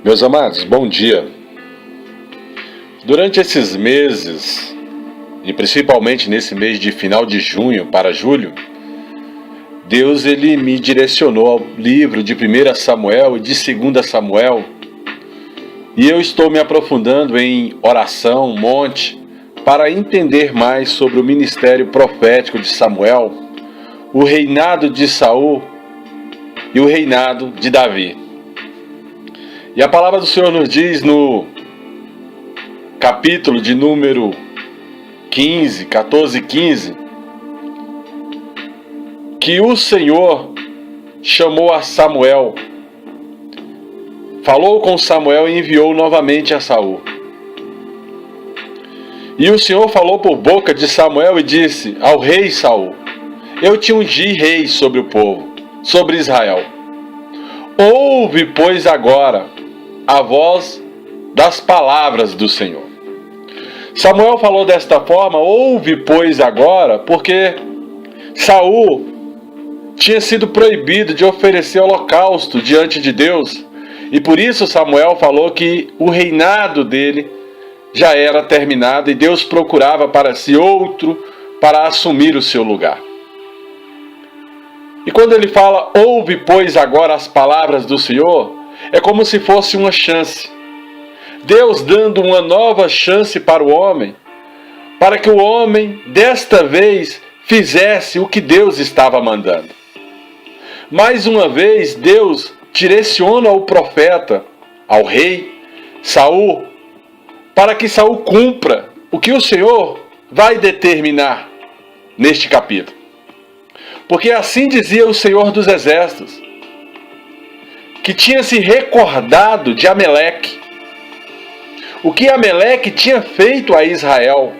Meus amados, bom dia. Durante esses meses, e principalmente nesse mês de final de junho para julho, Deus ele me direcionou ao livro de 1 Samuel e de 2 Samuel, e eu estou me aprofundando em oração, monte, para entender mais sobre o ministério profético de Samuel, o reinado de Saul e o reinado de Davi. E a palavra do Senhor nos diz no capítulo de número 14 e 15, que o Senhor chamou a Samuel, falou com Samuel e enviou novamente a Saul. E o Senhor falou por boca de Samuel e disse ao rei Saul: eu te ungi rei sobre o povo, sobre Israel. Ouve, pois, agora a voz das palavras do Senhor. Samuel falou desta forma: ouve, pois, agora, porque Saul tinha sido proibido de oferecer holocausto diante de Deus, e por isso Samuel falou que o reinado dele já era terminado e Deus procurava para si outro para assumir o seu lugar. E quando ele fala, ouve, pois, agora as palavras do Senhor, é como se fosse uma chance. Deus dando uma nova chance para o homem, para que o homem, desta vez, fizesse o que Deus estava mandando. Mais uma vez, Deus direciona o profeta, ao rei Saul, para que Saul cumpra o que o Senhor vai determinar neste capítulo. Porque assim dizia o Senhor dos Exércitos, que tinha se recordado de Ameleque, o que Ameleque tinha feito a Israel,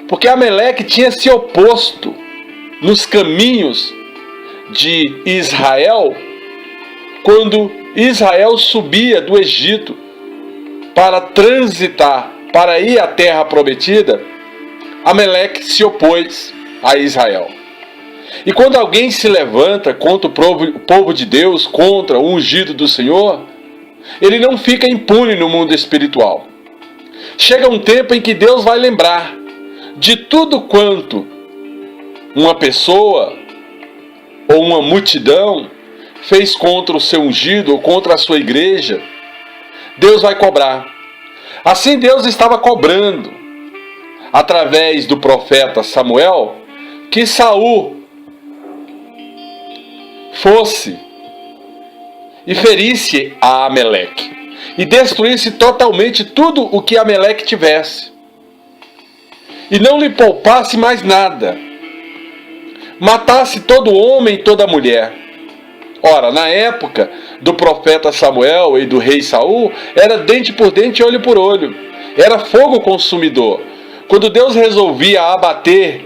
porque Ameleque tinha se oposto nos caminhos de Israel, quando Israel subia do Egito para transitar, para ir à terra prometida, Ameleque se opôs a Israel. E quando alguém se levanta contra o povo de Deus, contra o ungido do Senhor, ele não fica impune no mundo espiritual. Chega um tempo em que Deus vai lembrar de tudo quanto uma pessoa ou uma multidão fez contra o seu ungido ou contra a sua igreja. Deus vai cobrar. Assim Deus estava cobrando, através do profeta Samuel, que Saul fosse e ferisse a Ameleque e destruísse totalmente tudo o que Ameleque tivesse e não lhe poupasse mais nada, matasse todo homem e toda mulher. Ora, na época do profeta Samuel e do rei Saul, era dente por dente, olho por olho, era fogo consumidor. Quando Deus resolvia abater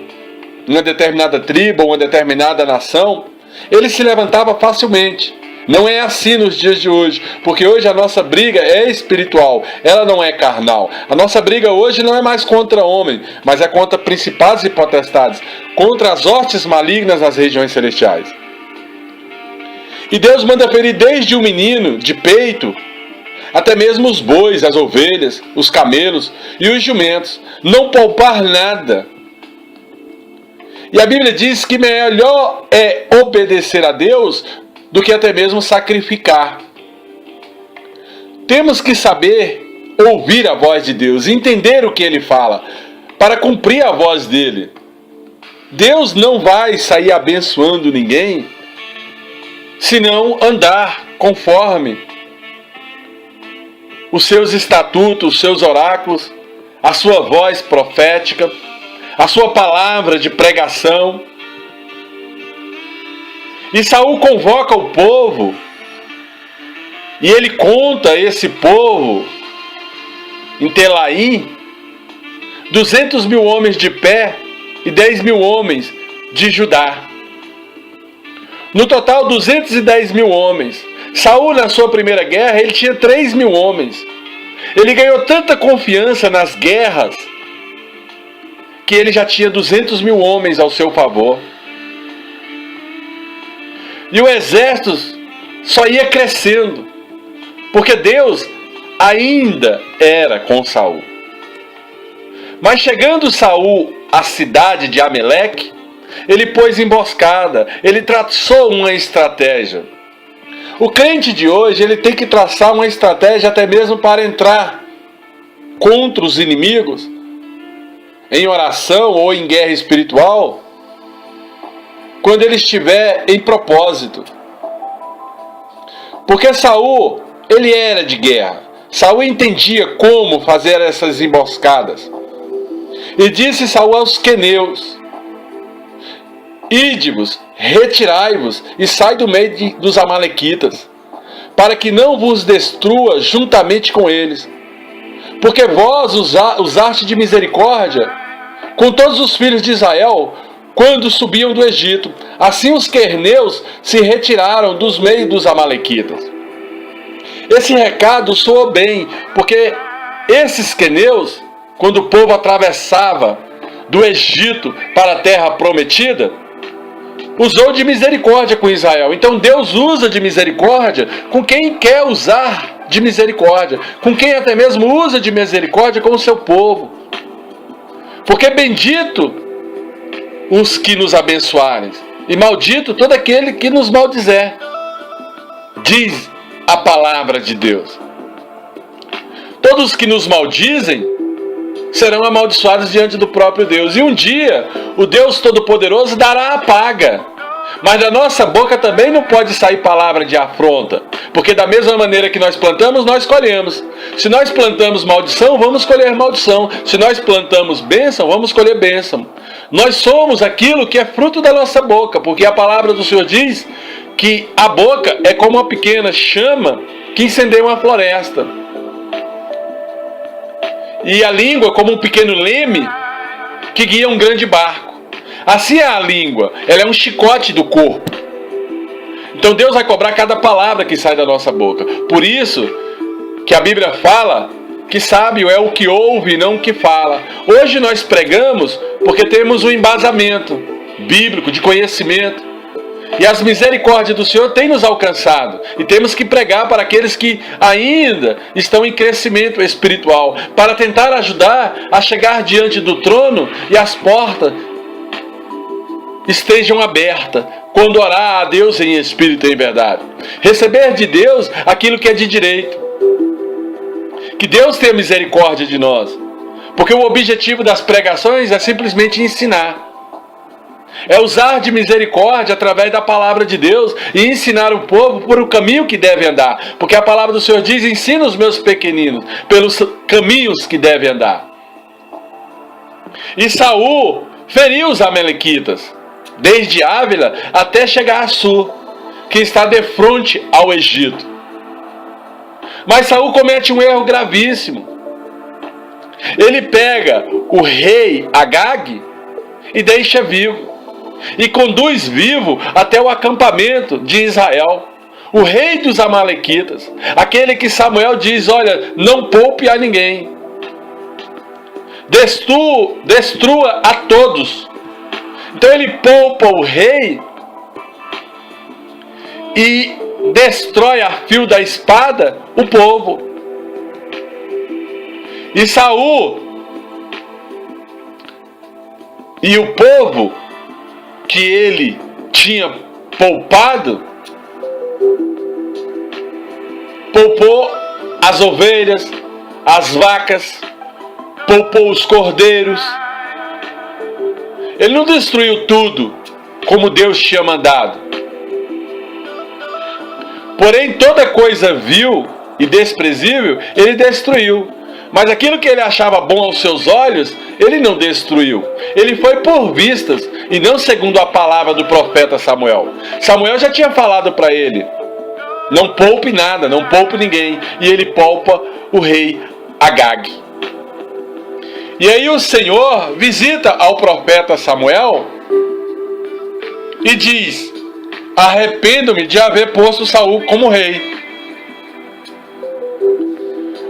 uma determinada tribo, uma determinada nação, ele se levantava facilmente. Não é assim nos dias de hoje, porque hoje a nossa briga é espiritual, ela não é carnal. A nossa briga hoje não é mais contra homem, mas é contra principados e potestades, contra as hostes malignas nas regiões celestiais. E Deus manda ferir desde o menino de peito, até mesmo os bois, as ovelhas, os camelos e os jumentos, não poupar nada. E a Bíblia diz que melhor é obedecer a Deus do que até mesmo sacrificar. Temos que saber ouvir a voz de Deus, entender o que Ele fala, para cumprir a voz dEle. Deus não vai sair abençoando ninguém, senão andar conforme os seus estatutos, os seus oráculos, a sua voz profética, a sua palavra de pregação. E Saul convoca o povo, e ele conta esse povo em Telaim, 200.000 homens de pé e 10.000 homens de Judá. No total, 210.000 homens. Saul, na sua primeira guerra, ele tinha 3.000 homens. Ele ganhou tanta confiança nas guerras que ele já tinha 200.000 homens ao seu favor. E o exército só ia crescendo. porque Deus ainda era com Saul. Mas chegando Saul à cidade de Ameleque, ele pôs emboscada, ele traçou uma estratégia. O crente de hoje, ele tem que traçar uma estratégia até mesmo para entrar contra os inimigos, em oração ou em guerra espiritual, quando ele estiver em propósito. Porque Saul, ele era de guerra. Saul entendia como fazer essas emboscadas. E disse Saul aos queneus: Ide-vos, retirai-vos e sai do meio dos amalequitas, para que não vos destrua juntamente com eles. Porque vós usaste de misericórdia com todos os filhos de Israel, quando subiam do Egito. Assim os queneus se retiraram dos meios dos amalequitas. Esse recado soou bem, porque esses queneus, quando o povo atravessava do Egito para a terra prometida, usou de misericórdia com Israel. Então Deus usa de misericórdia com quem quer usar de misericórdia, com quem até mesmo usa de misericórdia com o seu povo. Porque bendito os que nos abençoarem, e maldito todo aquele que nos maldizer, diz a palavra de Deus. Todos que nos maldizem serão amaldiçoados diante do próprio Deus. E um dia, o Deus Todo-Poderoso dará a paga. Mas da nossa boca também não pode sair palavra de afronta. Porque da mesma maneira que nós plantamos, nós colhemos. Se nós plantamos maldição, vamos colher maldição. Se nós plantamos bênção, vamos colher bênção. Nós somos aquilo que é fruto da nossa boca. Porque a palavra do Senhor diz que a boca é como uma pequena chama que incendeia uma floresta. E a língua como um pequeno leme que guia um grande barco. Assim é a língua, ela é um chicote do corpo. Então Deus vai cobrar cada palavra que sai da nossa boca. Por isso que a Bíblia fala que sábio é o que ouve e não o que fala. Hoje nós pregamos porque temos um embasamento bíblico de conhecimento. E as misericórdias do Senhor têm nos alcançado. E temos que pregar para aqueles que ainda estão em crescimento espiritual, para tentar ajudar a chegar diante do trono e as portas estejam abertas quando orar a Deus em espírito e em verdade. Receber de Deus aquilo que é de direito. Que Deus tenha misericórdia de nós. Porque o objetivo das pregações é simplesmente ensinar. É usar de misericórdia através da palavra de Deus e ensinar o povo por o caminho que deve andar. Porque a palavra do Senhor diz: ensina os meus pequeninos pelos caminhos que devem andar. E Saul feriu os amalequitas, desde Ávila até chegar a Sur, que está de frente ao Egito. Mas Saul comete um erro gravíssimo. Ele pega o rei Agag e deixa vivo. E conduz vivo até o acampamento de Israel, o rei dos amalequitas, aquele que Samuel diz: olha, não poupe a ninguém, destrua a todos. Então ele poupa o rei e destrói a fio da espada o povo. E Saul e o povo que ele tinha poupado, poupou as ovelhas, as vacas, poupou os cordeiros. Ele não destruiu tudo como Deus tinha mandado. Porém, toda coisa vil e desprezível, ele destruiu. Mas aquilo que ele achava bom aos seus olhos, ele não destruiu. Ele foi por vistas e não segundo a palavra do profeta Samuel. Samuel já tinha falado para ele: não poupe nada, não poupe ninguém. E ele poupa o rei Agag. E aí o Senhor visita ao profeta Samuel e diz: arrependo-me de haver posto Saul como rei.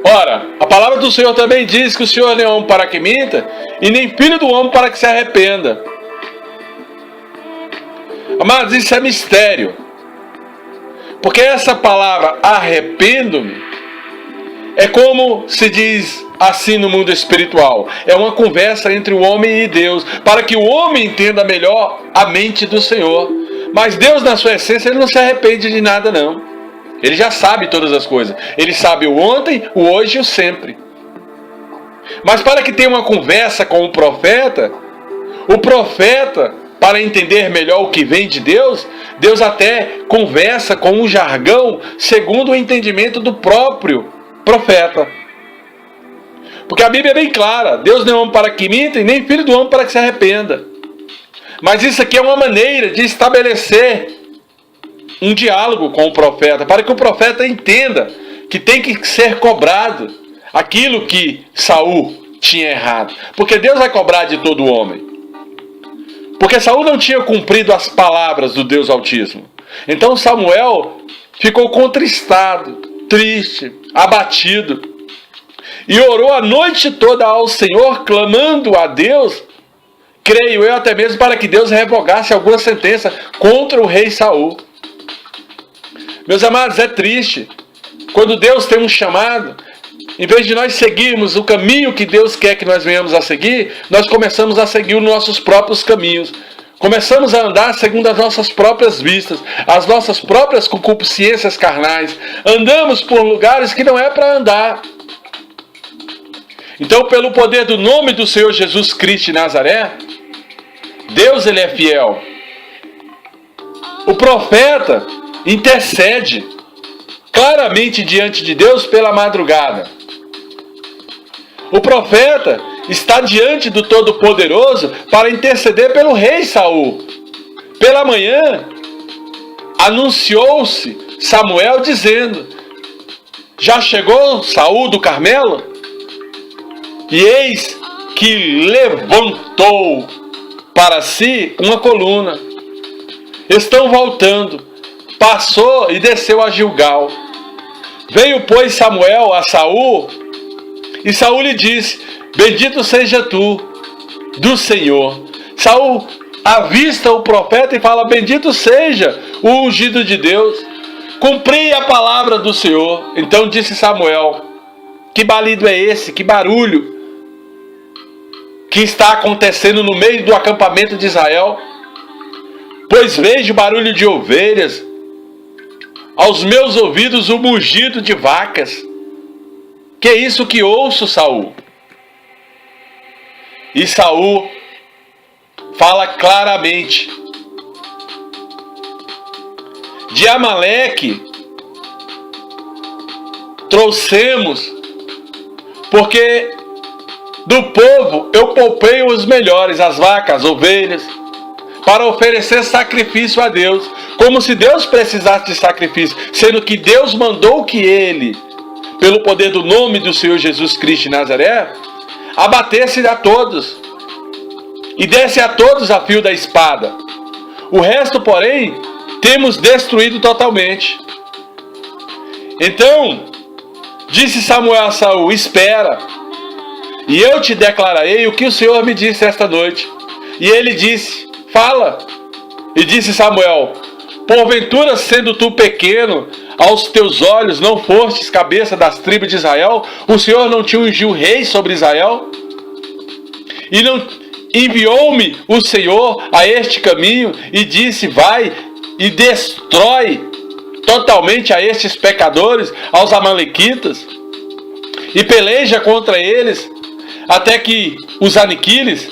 Ora, a palavra do Senhor também diz que o Senhor nem é homem para que minta, e nem filho do homem para que se arrependa. Amados, isso é mistério. Porque essa palavra arrependo-me É como se diz assim no mundo espiritual. É uma conversa entre o homem e Deus, para que o homem entenda melhor a mente do Senhor. Mas Deus, na sua essência, Ele não se arrepende de nada, não. Ele já sabe todas as coisas. Ele sabe o ontem, o hoje e o sempre. Mas para que tenha uma conversa com o profeta, para entender melhor o que vem de Deus, Deus até conversa com um jargão segundo o entendimento do próprio profeta. Porque a Bíblia é bem clara: Deus não é homem para que minta e nem filho do homem para que se arrependa. Mas isso aqui é uma maneira de estabelecer um diálogo com o profeta, para que o profeta entenda que tem que ser cobrado aquilo que Saul tinha errado. Porque Deus vai cobrar de todo homem. Porque Saul não tinha cumprido as palavras do Deus Altíssimo. Então Samuel ficou contristado, triste, abatido. E orou a noite toda ao Senhor, clamando a Deus, creio eu, até mesmo para que Deus revogasse alguma sentença contra o rei Saul. Meus amados, é triste quando Deus tem um chamado, em vez de nós seguirmos o caminho que Deus quer que nós venhamos a seguir, nós começamos a seguir os nossos próprios caminhos. Começamos a andar segundo as nossas próprias vistas, as nossas próprias concupiscências carnais. Andamos por lugares que não é para andar. Então, pelo poder do nome do Senhor Jesus Cristo de Nazaré, Deus, Ele é fiel. O profeta intercede claramente diante de Deus pela madrugada. O profeta está diante do Todo-Poderoso para interceder pelo rei Saul. Pela manhã, anunciou-se Samuel dizendo: já chegou Saul do Carmelo? E eis que levantou para si uma coluna. Estão voltando. Passou e desceu a Gilgal. Veio, pois, Samuel a Saul, e Saul lhe disse: bendito seja tu do Senhor. Saul avista o profeta e fala: bendito seja o ungido de Deus. Cumpri a palavra do Senhor. Então disse Samuel: que balido é esse? Que barulho que está acontecendo no meio do acampamento de Israel? Pois vejo barulho de ovelhas, aos meus ouvidos o mugido de vacas. Que é isso que ouço, Saul? E Saul fala claramente: de Amaleque trouxemos, porque do povo eu poupei os melhores, as vacas, as ovelhas, para oferecer sacrifício a Deus. Como se Deus precisasse de sacrifício, sendo que Deus mandou que ele, pelo poder do nome do Senhor Jesus Cristo de Nazaré, abatesse a todos e desse a todos a fio da espada. O resto, porém, temos destruído totalmente. Então disse Samuel a Saul: espera, e eu te declararei o que o Senhor me disse esta noite. E ele disse: fala. E disse Samuel: porventura, sendo tu pequeno, aos teus olhos não fostes cabeça das tribos de Israel? O Senhor não te ungiu rei sobre Israel? E não enviou-me o Senhor a este caminho e disse: vai e destrói totalmente a estes pecadores, aos amalequitas, e peleja contra eles até que os aniquiles?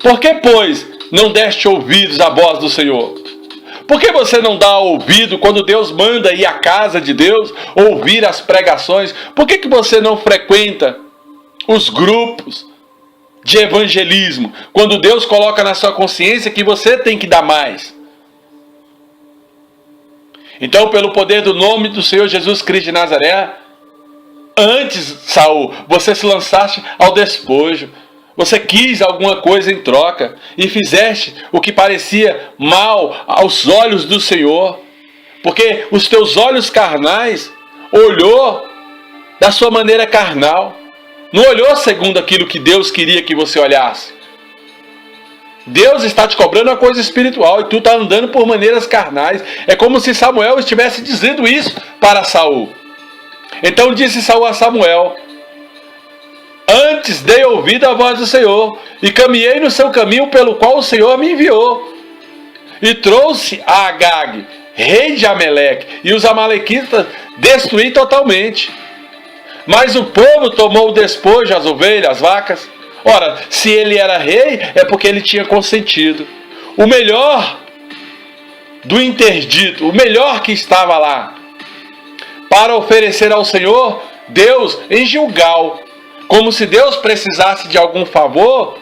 Por que, pois, não deste ouvidos à voz do Senhor? Por que você não dá ouvido quando Deus manda ir à casa de Deus, ouvir as pregações? Por que você não frequenta os grupos de evangelismo, quando Deus coloca na sua consciência que você tem que dar mais? Então, pelo poder do nome do Senhor Jesus Cristo de Nazaré, antes, Saul, você se lançaste ao despojo. Você quis alguma coisa em troca e fizeste o que parecia mal aos olhos do Senhor, porque os teus olhos carnais olhou da sua maneira carnal, não olhou segundo aquilo que Deus queria que você olhasse. Deus está te cobrando uma coisa espiritual e tu está andando por maneiras carnais. É como se Samuel estivesse dizendo isso para Saul. Então disse Saul a Samuel: antes dei ouvido à voz do Senhor, e caminhei no seu caminho pelo qual o Senhor me enviou. E trouxe a Agag, rei de Amaleque, e os amalequitas destruí totalmente. Mas o povo tomou o despojo, as ovelhas, as vacas. Ora, se ele era rei, é porque ele tinha consentido. O melhor do interdito, o melhor que estava lá, para oferecer ao Senhor, Deus, em Gilgal, como se Deus precisasse de algum favor,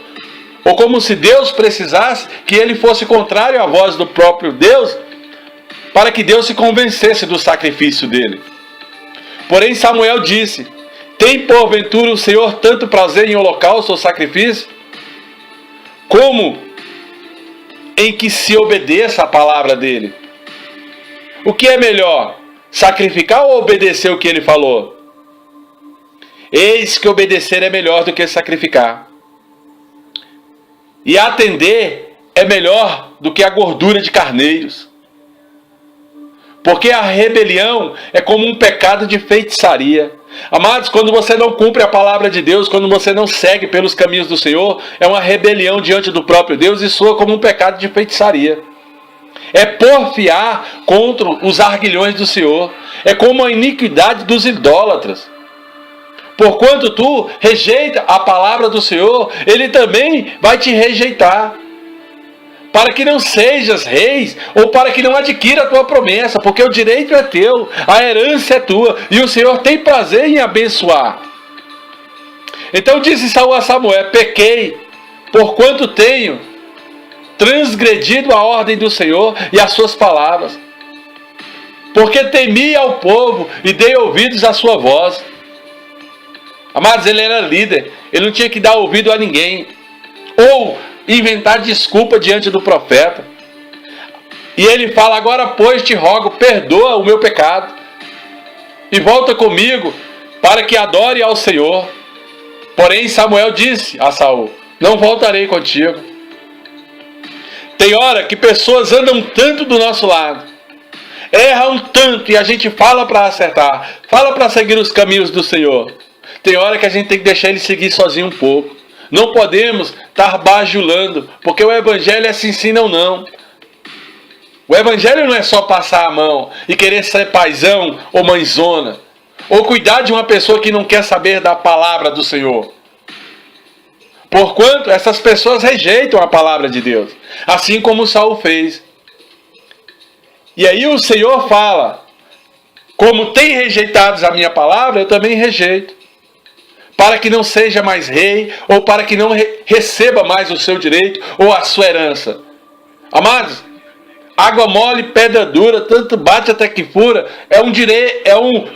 ou como se Deus precisasse que ele fosse contrário à voz do próprio Deus, para que Deus se convencesse do sacrifício dele. Porém Samuel disse: tem porventura o Senhor tanto prazer em holocausto ou sacrifício, como em que se obedeça a palavra dele? O que é melhor, sacrificar ou obedecer o que ele falou? Eis que obedecer é melhor do que sacrificar, e atender é melhor do que a gordura de carneiros. Porque a rebelião é como um pecado de feitiçaria. Amados, quando você não cumpre a palavra de Deus, quando você não segue pelos caminhos do Senhor, é uma rebelião diante do próprio Deus e soa como um pecado de feitiçaria. É porfiar contra os arguilhões do Senhor. É como a iniquidade dos idólatras. Porquanto tu rejeita a palavra do Senhor, Ele também vai te rejeitar. Para que não sejas reis, ou para que não adquira a tua promessa, porque o direito é teu, a herança é tua, e o Senhor tem prazer em abençoar. Então disse Saul a Samuel: pequei, porquanto tenho transgredido a ordem do Senhor e as suas palavras, porque temi ao povo e dei ouvidos à sua voz. Amados, ele era líder, ele não tinha que dar ouvido a ninguém, ou inventar desculpa diante do profeta. E ele fala: agora pois te rogo, perdoa o meu pecado, e volta comigo, para que adore ao Senhor. Porém Samuel disse a Saul: não voltarei contigo. Tem hora que pessoas andam tanto do nosso lado, erram tanto, e a gente fala para acertar, fala para seguir os caminhos do Senhor. Tem hora que a gente tem que deixar ele seguir sozinho um pouco. Não podemos estar bajulando, porque o evangelho é se ensina ou não. O evangelho não é só passar a mão e querer ser paizão ou mãezona, ou cuidar de uma pessoa que não quer saber da palavra do Senhor. Porquanto essas pessoas rejeitam a palavra de Deus, assim como Saul fez. E aí o Senhor fala: como tem rejeitado a minha palavra, eu também rejeito, para que não seja mais rei, ou para que não receba mais o seu direito ou a sua herança. Amados, água mole, pedra dura, tanto bate até que fura, é um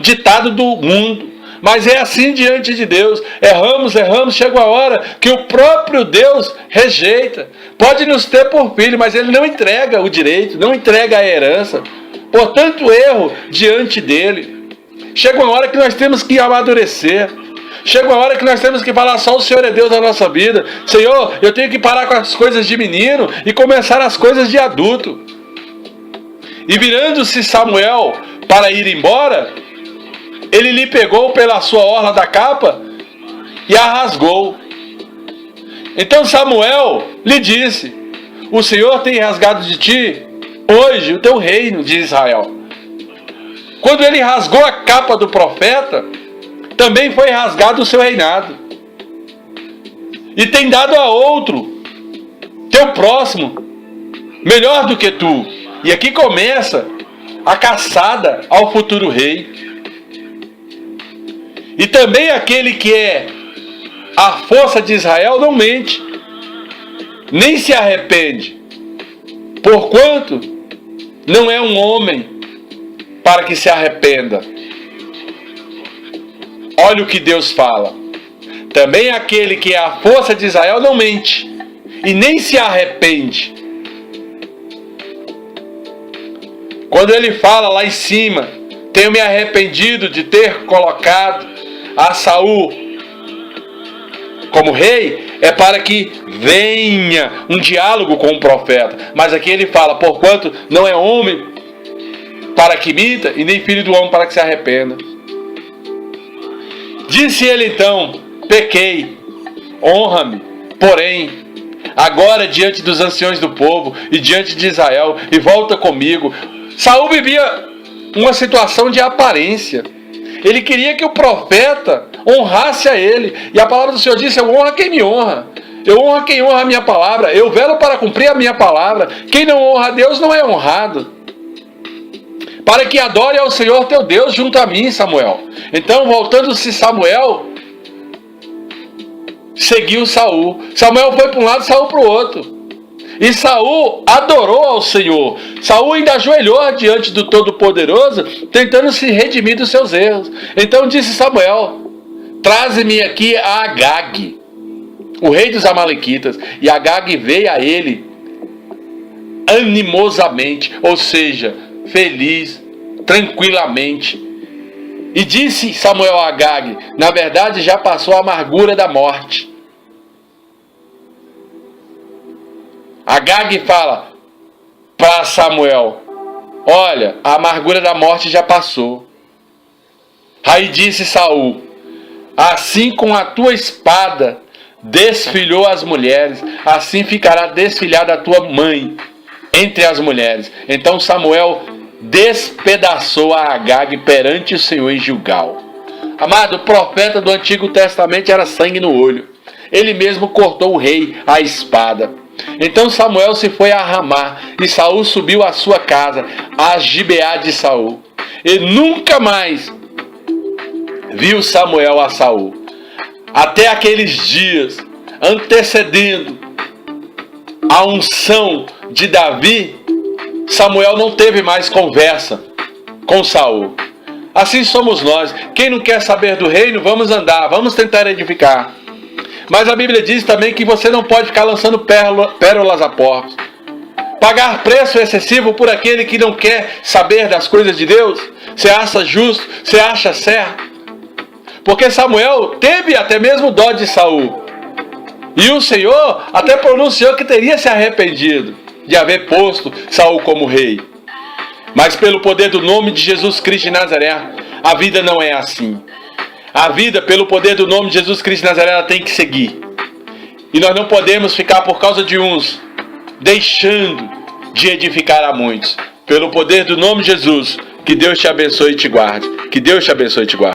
ditado do mundo, mas é assim diante de Deus. Erramos, chega uma hora que o próprio Deus rejeita. Pode nos ter por filho, mas Ele não entrega o direito, não entrega a herança, por tanto erro diante dEle. Chega uma hora que nós temos que amadurecer. Chega uma hora que nós temos que falar: só o Senhor é Deus da nossa vida. Senhor, eu tenho que parar com as coisas de menino e começar as coisas de adulto. E virando-se Samuel para ir embora, ele lhe pegou pela sua orla da capa e a rasgou. Então Samuel lhe disse: o Senhor tem rasgado de ti hoje o teu reino de Israel. Quando ele rasgou a capa do profeta, também foi rasgado o seu reinado, e tem dado a outro, teu próximo, melhor do que tu. E aqui começa a caçada ao futuro rei. E também aquele que é a força de Israel não mente, nem se arrepende, porquanto não é um homem para que se arrependa. Olha o que Deus fala: também aquele que é a força de Israel não mente, e nem se arrepende. Quando ele fala lá em cima: tenho me arrependido de ter colocado a Saul como rei, é para que venha um diálogo com o profeta. Mas aqui ele fala: porquanto não é homem para que minta, e nem filho do homem para que se arrependa. Disse ele então: pequei, honra-me, porém, agora diante dos anciões do povo e diante de Israel, e volta comigo. Saul vivia uma situação de aparência. Ele queria que o profeta honrasse a ele. E a palavra do Senhor disse: eu honro quem me honra. Eu honro quem honra a minha palavra. Eu velo para cumprir a minha palavra. Quem não honra a Deus não é honrado. Para que adore ao Senhor teu Deus junto a mim, Samuel. Então, voltando-se Samuel, seguiu Saul. Samuel foi para um lado, Saul para o outro. E Saul adorou ao Senhor. Saul ainda ajoelhou diante do Todo-Poderoso, tentando se redimir dos seus erros. Então disse Samuel: traze-me aqui a Agag, o rei dos Amalequitas. E Agag veio a ele animosamente, ou seja, feliz, tranquilamente. E disse Samuel a Agag: na verdade já passou a amargura da morte. Agag fala para Samuel: olha, a amargura da morte já passou. Aí disse Saul: assim com a tua espada desfilhou as mulheres, assim ficará desfilhada a tua mãe entre as mulheres. Então Samuel despedaçou a Agag perante o Senhor em Gilgal. Amado, o profeta do Antigo Testamento era sangue no olho. Ele mesmo cortou o rei à espada. Então Samuel se foi a Ramá, e Saul subiu à sua casa, a Gibeá de Saul. E nunca mais viu Samuel a Saul. Até aqueles dias antecedendo a unção de Davi, Samuel não teve mais conversa com Saul. Assim somos nós. Quem não quer saber do reino, vamos andar, vamos tentar edificar. Mas a Bíblia diz também que você não pode ficar lançando pérolas a porcos. Pagar preço excessivo por aquele que não quer saber das coisas de Deus. Você acha justo? Você acha certo? Porque Samuel teve até mesmo dó de Saul. E o Senhor até pronunciou que teria se arrependido de haver posto Saul como rei. Mas pelo poder do nome de Jesus Cristo de Nazaré, a vida não é assim. A vida, pelo poder do nome de Jesus Cristo de Nazaré, ela tem que seguir. E nós não podemos ficar por causa de uns, deixando de edificar a muitos. Pelo poder do nome de Jesus, que Deus te abençoe e te guarde. Que Deus te abençoe e te guarde.